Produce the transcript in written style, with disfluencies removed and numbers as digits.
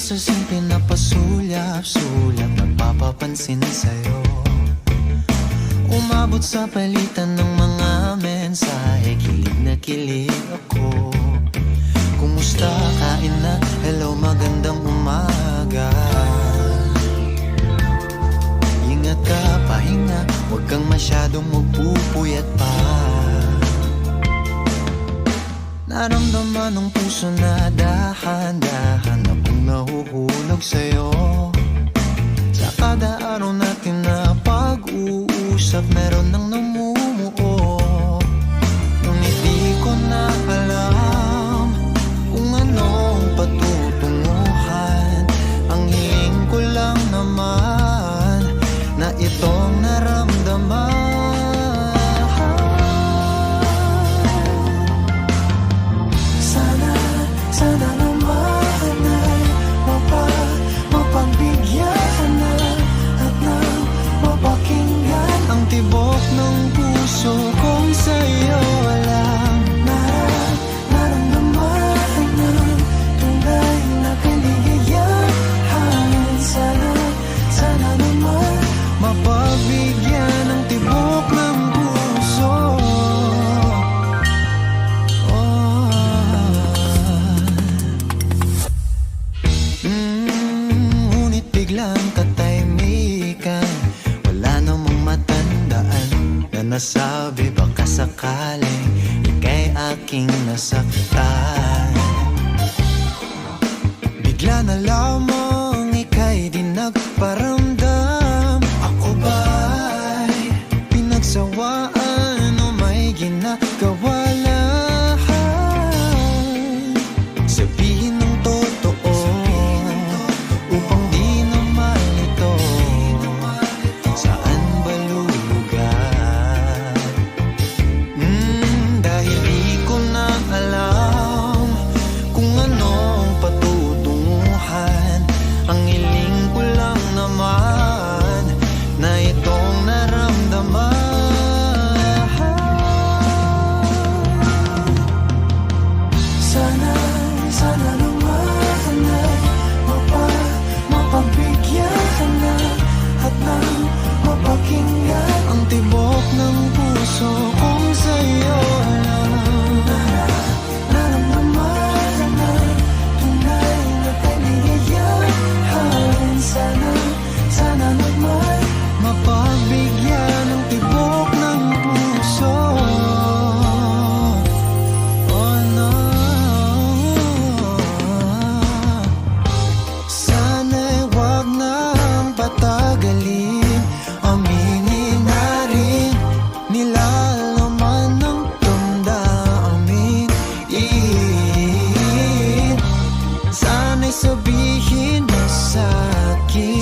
sa simple na pasulyap-sulyap, nagpapapansin sa'yo. Umabot sa palitan ng mga mensahe, kilig na kilig ako. Kumusta, kain na, hello, magandang umaga. Ingat ka, pahinga, huwag kang masyadong magpupuyat pa. Naramdaman ng puso na dahan-dahan akong nahuhulog sa'yo. Sa kada araw natin na pag-uusap, meron nang namumuo. Ngunit di ko na alam kung anong patutunguhan. Ang hiling ko lang naman na itong naramdaman. Sana naman ay mapagbigyan na at nang mapakinggan ang tibok ng puso kong sa'yo lang. Naramdaman ng tunay na kaligayahan. Sana naman mapagbigyan ang tibok ng puso. Ngunit biglang katahimikan, wala namang matandaan na nasabi baka sakaling ika'y aking nasaktan. Bigla na lamang ika'y di nagparamdam. Ako ba'y pinagsawaan o may ginagawa lang? Sabihin ng totoo upang di na malito. Saan ba lulugar? Dahil di ko na alam kung anong patutunguhan. Ang hiling ko lang naman na itong naramdaman. Sana naman ay mapagbigyan na at nang mapakinggan ang tibok ng puso kong sa'yo lang. Naramdaman na tunay na kaligayahan. Sana naman mapagbigyan ang tibok ng puso. Oh no, sana'y wag nang patagalin. Aminin na rin nilalaman ng damdamin. Sana'y sabihin mo sa'kin